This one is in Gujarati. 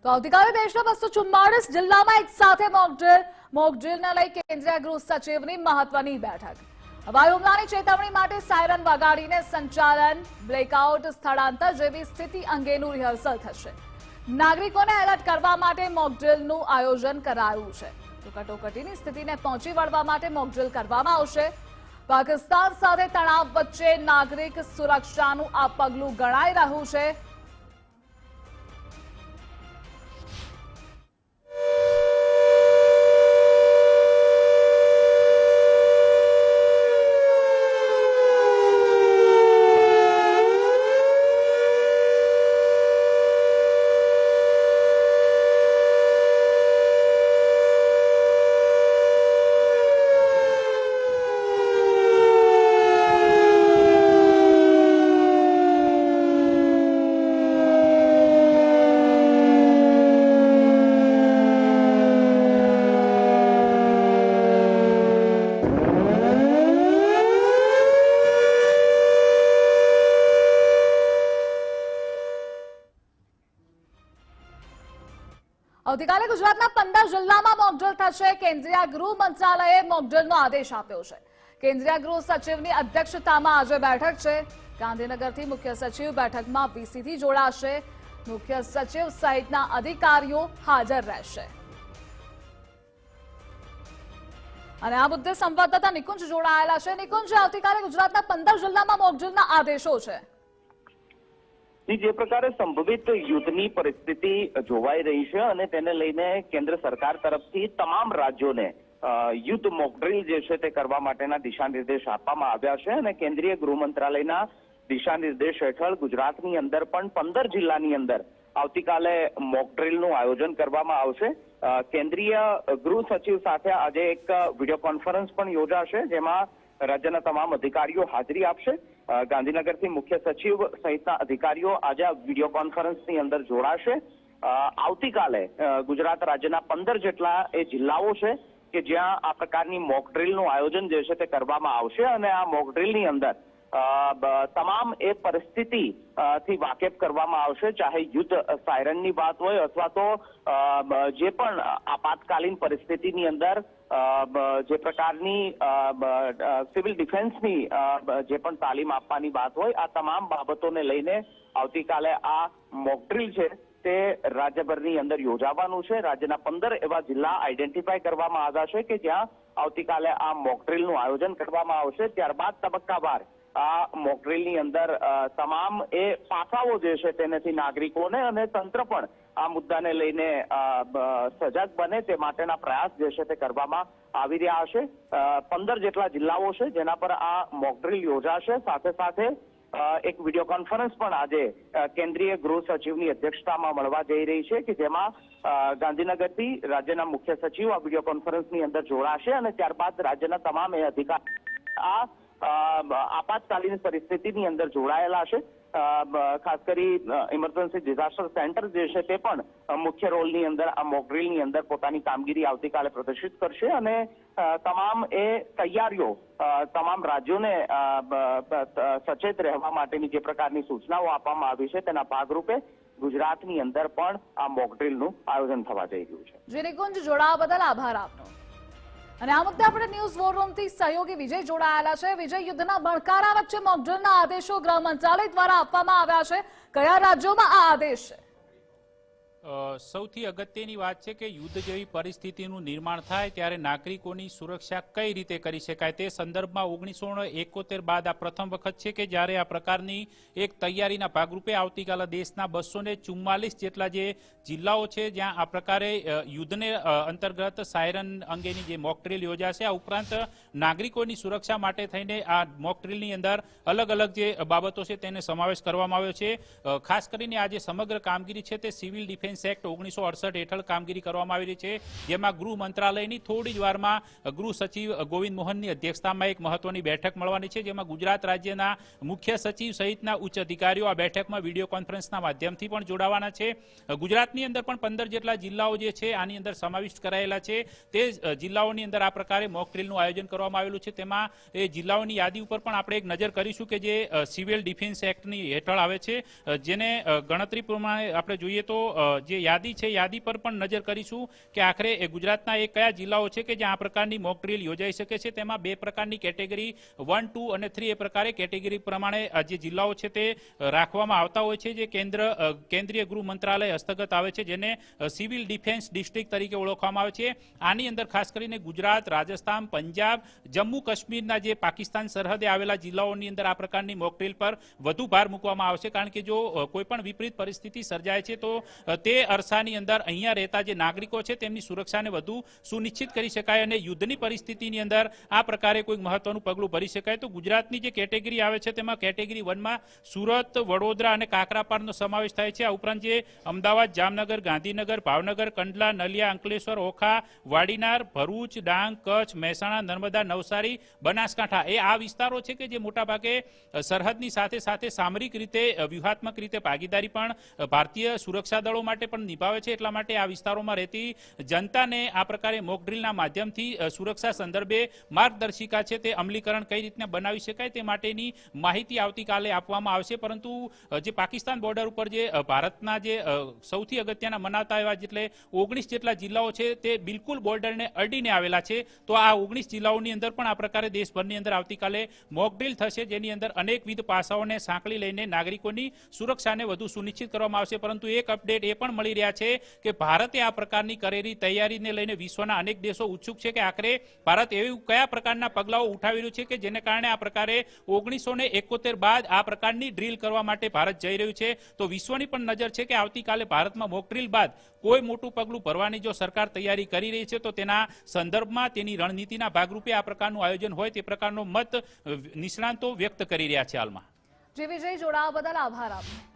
તો આવતીકાલે દેશના 244 જિલ્લામાં એક સાથે મોકડ્રીલને લઈ કેન્દ્રીય ગૃહ સચિવની મહત્વની બેઠક. હવાઈ હુમલાની ચેતવણી માટે સાયરન વગાડીને સંચાલન, બ્લેકઆઉટ, સ્થળાંતર જેવી સ્થિતિ અંગેનું રિહર્સલ થશે. નાગરિકોને એલર્ટ કરવા માટે મોકડ્રીલનું આયોજન કરાયું છે. તો કટોકટીની સ્થિતિને પહોંચી વળવા માટે મોકડ્રીલ કરવામાં આવશે. પાકિસ્તાન સાથે તણાવ વચ્ચે નાગરિક સુરક્ષાનું આ પગલું ગણાઈ રહ્યું છે. આવતીકાલે ગુજરાતના 15 જિલ્લામાં મોકડ્રીલ થશે. કેન્દ્રીય ગૃહ મંત્રાલયે મોકડ્રીલનો આદેશ આપ્યો છે. કેન્દ્રીય ગૃહ સચિવની અધ્યક્ષતામાં આજે બેઠક છે. ગાંધીનગરથી મુખ્ય સચિવ બેઠકમાં વીસીથી જોડાશે. મુખ્ય સચિવ સહિતના અધિકારીઓ હાજર રહેશે. અને આ મુદ્દે સંવાદદાતા નિકુંજ જોડાયેલા છે. નિકુંજ, આવતીકાલે ગુજરાતના 15 જિલ્લામાં મોકડ્રીલના આદેશો છે. જે પ્રકારે સંભવિત યુદ્ધની પરિસ્થિતિ જોવાઈ રહી છે અને તેને લઈને કેન્દ્ર સરકાર તરફથી તમામ રાજ્યોને યુદ્ધ મોકડ્રીલ જે છે તે કરવા માટેના દિશા નિર્દેશ આપવામાં આવ્યા છે. અને કેન્દ્રીય ગૃહ મંત્રાલયના દિશા નિર્દેશ હેઠળ ગુજરાતની અંદર પણ 15 જિલ્લાની અંદર આવતીકાલે મોકડ્રીલનું આયોજન કરવામાં આવશે. કેન્દ્રીય ગૃહ સચિવ સાથે આજે એક વિડીયો કોન્ફરન્સ પણ યોજાશે, જેમાં રાજ્યના તમામ અધિકારીઓ હાજરી આપશે. ગાંધીનગરથી મુખ્ય સચિવ સહિતના અધિકારીઓ આજે વિડીયો કોન્ફરન્સની અંદર જોડાશે. આવતીકાલે ગુજરાત રાજ્યના 15 જેટલા એ જિલ્લાઓ છે કે જ્યાં આ પ્રકારની મોકડ્રીલનું આયોજન જે છે તે કરવામાં આવશે. અને આ મોકડ્રીલની અંદર તમામ એ પરિસ્થિતિ થી વાકેફ કરવામાં આવશે, ચાહે યુદ્ધ સાયરનની વાત હોય અથવા તો જે પણ આપાતકાલીન પરિસ્થિતિની અંદર જે પ્રકારની સિવિલ ડિફેન્સની જે પણ તાલીમ આપવાની વાત હોય, આ તમામ બાબતોને લઈને આવતીકાલે આ મોકડ્રીલ છે તે રાજ્યભરની અંદર યોજાવાનું છે. રાજ્યના 15 એવા જિલ્લા આઈડેન્ટિફાય કરવામાં આવ્યા છે કે જ્યાં આવતીકાલે આ મોકડ્રીલનું આયોજન કરવામાં આવશે. ત્યારબાદ તબક્કાવાર આ મોકડ્રીલની અંદર તમામ એ પાસાઓ જે છે તેનાથી નાગરિકોને અને તંત્ર પણ આ મુદ્દાને લઈને સજાગ બને તે માટેના પ્રયાસ જે છે તે કરવામાં આવી રહ્યા છે. 15 જેટલા જિલ્લાઓ છે જેના પર આ મોકડ્રીલ યોજાશે. સાથે સાથે એક વિડીયો કોન્ફરન્સ પણ આજે કેન્દ્રીય ગૃહ સચિવની અધ્યક્ષતામાં મળવા જઈ રહી છે કે જેમાં ગાંધીનગરથી રાજ્યના મુખ્ય સચિવ આ વિડીયો કોન્ફરન્સની અંદર જોડાશે. અને ત્યારબાદ રાજ્યના તમામ એ અધિકારી આ આપાતકાલીન પરિસ્થિતિની અંદર જોડાયેલા છે. ખાસ કરી ઇમરજન્સી ડિઝાસ્ટર સેન્ટર જે છે તે પણ મુખ્ય રોલની અંદર આ મોકડ્રીલની અંદર પોતાની કામગીરી આવતીકાલે પ્રદર્શિત કરશે. અને તમામ એ તૈયારીઓ તમામ રાજ્યોને સચેત રહેવા માટેની જે પ્રકારની સૂચનાઓ આપવામાં આવી છે તેના ભાગરૂપે ગુજરાતની અંદર પણ આ મોકડ્રીલનું આયોજન થવા જઈ રહ્યું છે. જે નિકુંજ, જોડાવા બદલ આભાર આપનો. અને આ મુદ્દે આપણે ન્યૂઝ વોર રૂમથી સહયોગી વિજય જોડાયેલા છે. વિજય, યુદ્ધના ભણકારા વચ્ચે મોકડ્રીલના આદેશો ગૃહ મંત્રાલય દ્વારા આપવામાં આવ્યા છે. કયા રાજ્યોમાં આ આદેશ છે? સૌથી અગત્યની વાત છે કે યુદ્ધ જેવી પરિસ્થિતિનું નિર્માણ થાય ત્યારે નાગરિકોની સુરક્ષા કઈ રીતે કરી શકાય તે સંદર્ભમાં 1971 બાદ આ પ્રથમ વખત છે કે જ્યારે આ પ્રકારની એક તૈયારીના ભાગરૂપે આવતીકાલે દેશના 244 જેટલા જે જિલ્લાઓ છે જ્યાં આ પ્રકારે યુદ્ધને અંતર્ગત સાયરન અંગેની જે મોકડ્રીલ યોજાશે. આ ઉપરાંત નાગરિકોની સુરક્ષા માટે થઈને આ મોકડ્રીલની અંદર અલગ અલગ જે બાબતો છે તેને સમાવેશ કરવામાં આવ્યો છે. ખાસ કરીને આ જે સમગ્ર કામગીરી છે તે સિવિલ ડિફેન્સ એક્ટ 1968 હેઠળ કામગીરી કરવામાં આવી રહી છે, જેમાં ગૃહ મંત્રાલયની થોડી જ વારમાં ગૃહ સચિવ ગોવિંદ મોહનની અધ્યક્ષતામાં એક મહત્વની બેઠક મળવાની છે, જેમાં ગુજરાત રાજ્યના મુખ્ય સચિવ સહિતના ઉચ્ચ અધિકારીઓ આ બેઠકમાં વિડીયો કોન્ફરન્સના માધ્યમથી પણ જોડાવાના છે. ગુજરાતની અંદર પણ 15 જેટલા જિલ્લાઓ જે છે આની અંદર સમાવિષ્ટ કરાયેલા છે. તે જિલ્લાઓની અંદર આ પ્રકારે મોક ડ્રીલનું આયોજન કરવામાં આવેલું છે. તેમાં એ જિલ્લાઓની યાદી ઉપર પણ આપણે એક નજર કરીશું કે જે સિવિલ ડિફેન્સ એક્ટની હેઠળ આવે છે, જેને ગણતરી પ્રમાણે આપણે જોઈએ તો જે યાદી યાદી છે યાદી પર પણ નજર કરીશું કે આખરે ગુજરાતના એ કયા જિલ્લાઓ છે કે જ્યાં આ પ્રકારની મોક ડ્રીલ યોજાઈ શકે છે. તેમાં 2 પ્રકારની કેટેગરી 1, 2 અને 3 એ પ્રકારે કેટેગરી પ્રમાણે જે જિલ્લાઓ છે તે રાખવામાં આવતા હોય છે, જે કેન્દ્રીય ગૃહ મંત્રાલય હસ્તગત આવે છે, જેને સિવિલ ડિફેન્સ ડિસ્ટ્રિક્ટ તરીકે ઓળખવામાં આવે છે. આની અંદર ખાસ કરીને ગુજરાત, રાજસ્થાન, પંજાબ, જમ્મુ કાશ્મીરના જે પાકિસ્તાન સરહદે આવેલા જિલ્લાઓની અંદર આ પ્રકારની મોક ડ્રીલ પર વધુ ભાર મૂકવામાં આવશે, કારણ કે જો કોઈ પણ વિપરીત પરિસ્થિતિ સર્જાય છે તો તે અરસાની અંદર અહીંયા રહેતા જે નાગરિકો છે તેમની સુરક્ષાને વધુ સુનિશ્ચિત કરી શકાય અને યુદ્ધની પરિસ્થિતિની અંદર આ પ્રકારે કોઈ મહત્વનું પગલું ભરી શકાય. તો ગુજરાતની જે કેટેગરી આવે છે તેમાં કેટેગરી 1માં સુરત, વડોદરા અને કાકરાપારનો સમાવેશ થાય છે. આ ઉપરાંત જે અમદાવાદ, જામનગર, ગાંધીનગર, ભાવનગર, કંડલા, નલિયા, અંકલેશ્વર, ઓખા, વાડીનાર, ભરૂચ, ડાંગ, કચ્છ, મહેસાણા, નર્મદા, નવસારી, બનાસકાંઠા એ આ વિસ્તારો છે કે જે મોટાભાગે સરહદની સાથે સાથે સામરિક રીતે વ્યૂહાત્મક રીતે ભાગીદારી પણ ભારતીય સુરક્ષા દળો માટે પણ નિભાવે છે. એટલા માટે આ વિસ્તારોમાં રહેતી જનતાને આ પ્રકારે મોક ડ્રીલના માધ્યમથી સુરક્ષા સંદર્ભે માર્ગદર્શિકા છે તે અમલીકરણ કઈ રીતના બનાવી શકાય તે માટેની માહિતી આવતીકાલે આપવામાં આવશે. પરંતુ જે પાકિસ્તાન બોર્ડર ઉપર જે ભારતના જે સૌથી અગત્યના મનાતા એવા એટલે 19 જેટલા જિલ્લાઓ છે તે બિલકુલ બોર્ડરને અડીને આવેલા છે. તો આ 19 જિલ્લાઓની અંદર પણ આ પ્રકારે દેશભરની અંદર આવતીકાલે મોક ડ્રીલ થશે, જેની અંદર અનેકવિધ પાસાઓને સાંકળી લઈને નાગરિકોની સુરક્ષાને વધુ સુનિશ્ચિત કરવામાં આવશે. પરંતુ એક અપડેટ એ પણ મળી રહ્યા છે કે ભારતે આ પ્રકારની કરેલી તૈયારીને લઈને વિશ્વના અનેક દેશો ઉત્સુક છે કે આખરે ભારત એવી કયા પ્રકારના પગલાઓ ઉઠાવી રહ્યું છે કે જેને કારણે આ પ્રકારે 1971 બાદ આ પ્રકારની ડ્રીલ કરવા માટે ભારત જઈ રહ્યું છે. તો વિશ્વની પણ નજર છે કે આવતીકાલે ભારતમાં મોક ડ્રીલ બાદ કોઈ મોટું પગલું ભરવાની જો સરકાર તૈયારી કરી રહી છે તો તેના સંદર્ભમાં તેની રણનીતિના ભાગરૂપે આ પ્રકારનું આયોજન હોય તે પ્રકારનો મત નિષ્ણાંતો વ્યક્ત કરી રહ્યા છે હાલમાં. જે વિજય જોડાવા બદલ આભાર આપનો.